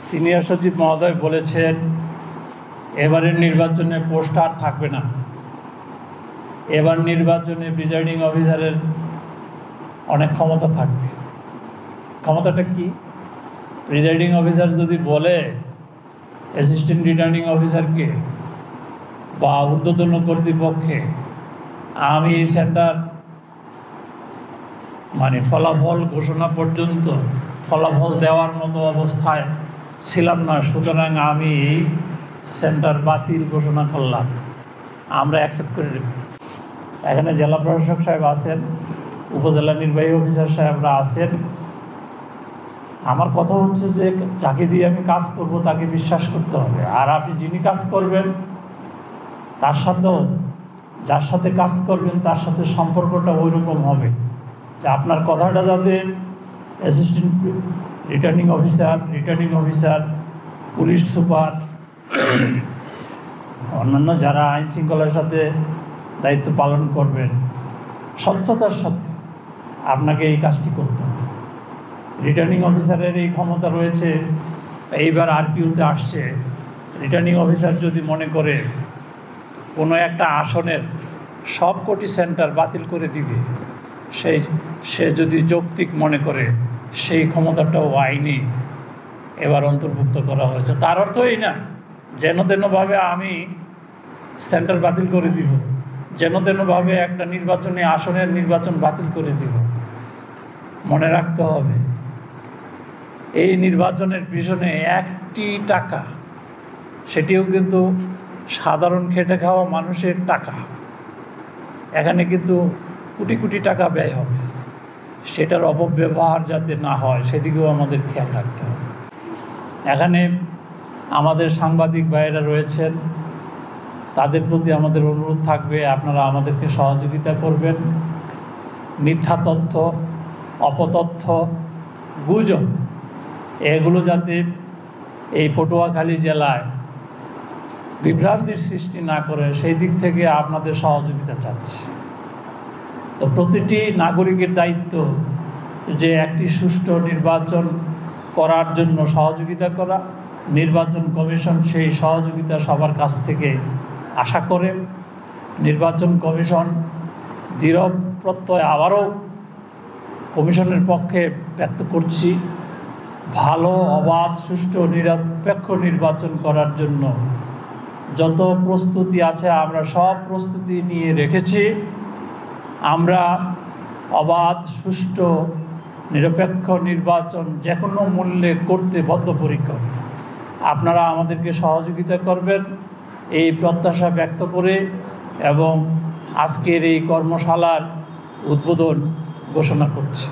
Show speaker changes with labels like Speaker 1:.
Speaker 1: Senior সচিব মহোদয় বলেছেন এবারের নির্বাচনে পোস্টার থাকবে না। এবার নির্বাচনে প্রিজাইডিং অফিসারের অনেক ক্ষমতা থাকবে। ক্ষমতাটা কি? প্রিজাইডিং অফিসার যদি বলে অ্যাসিস্ট্যান্ট রিটার্নিং অফিসারকে বা ঊর্ধ্বতন কর্তৃপক্ষে আমি এই সেন্টার ফলাফল ঘোষণা পর্যন্ত ফলাফল দেওয়ার মতো অবস্থায় ছিলাম না, সুতরাং আমি এই সেন্টার বাতিল ঘোষণা করলাম, আমরা অ্যাকসেপ্ট করে নেব। এখানে জেলা প্রশাসক সাহেব আছেন, উপজেলা নির্বাহী অফিসার সাহেবরা আছেন। আমার কথা হচ্ছে যে যাকে দিয়ে আমি কাজ করব তাকে বিশ্বাস করতে হবে। আর আপনি যিনি কাজ করবেন তার সাথেও, যার সাথে কাজ করবেন তার সাথে সম্পর্কটা ওই রকম হবে যে আপনার কথাটা যাতে assistant returning officer, police super, অন্যান্য যারা আইন শৃঙ্খলার সাথে দায়িত্ব পালন করবেন, স্বচ্ছতার সাথে আপনাকে এই কাজটি করতে হবে। রিটার্নিং অফিসারের এই ক্ষমতা রয়েছে। এইবার আরপিওতে আসছে, রিটার্নিং অফিসার যদি মনে করে কোনো একটা আসনের সবকটি সেন্টার বাতিল করে দিবে, সে যদি যৌক্তিক মনে করে, সেই ক্ষমতাটাও আইনে এবার অন্তর্ভুক্ত করা হয়েছে। তার অর্থ এই না যেন তেনভাবে আমি সেন্টার বাতিল করে দিব, যেন তেনভাবে একটা নির্বাচনী আসনের নির্বাচন বাতিল করে দিব। মনে রাখতে হবে এই নির্বাচনের পিছনে একটি টাকা, সেটিও কিন্তু সাধারণ খেটে খাওয়া মানুষের টাকা। এখানে কিন্তু কোটি কোটি টাকা ব্যয় হবে। সেটার অপব্যবহার যাতে না হয় সেদিকেও আমাদের খেয়াল রাখতে হবে। এখানে আমাদের সাংবাদিক ভাইয়েরা রয়েছেন, তাদের প্রতি আমাদের অনুরোধ থাকবে আপনারা আমাদেরকে সহযোগিতা করবেন। মিথ্যা তথ্য, অপতথ্য, গুজব এগুলো যাতে এই পটুয়াখালী জেলায় বিভ্রান্তির সৃষ্টি না করে সেই দিক থেকে আপনাদের সহযোগিতা চাচ্ছি। তো প্রতিটি নাগরিকের দায়িত্ব যে একটি সুষ্ঠু নির্বাচন করার জন্য সহযোগিতা করা। নির্বাচন কমিশন সেই সহযোগিতা সবার কাছ থেকে আশা করে। নির্বাচন কমিশন দৃঢ় প্রত্যয় আবারও কমিশনের পক্ষে ব্যক্ত করছি, ভালো, অবাধ, সুষ্ঠু, নিরপেক্ষ নির্বাচন করার জন্য যত প্রস্তুতি আছে আমরা সব প্রস্তুতি নিয়ে রেখেছি। আমরা অবাধ, সুষ্ঠু, নিরপেক্ষ নির্বাচন যে কোনো মূল্যে করতে বদ্ধপরিকর। আপনারা আমাদেরকে সহযোগিতা করবেন এই প্রত্যাশা ব্যক্ত করে এবং আজকের এই কর্মশালার উদ্বোধন ঘোষণা করছি।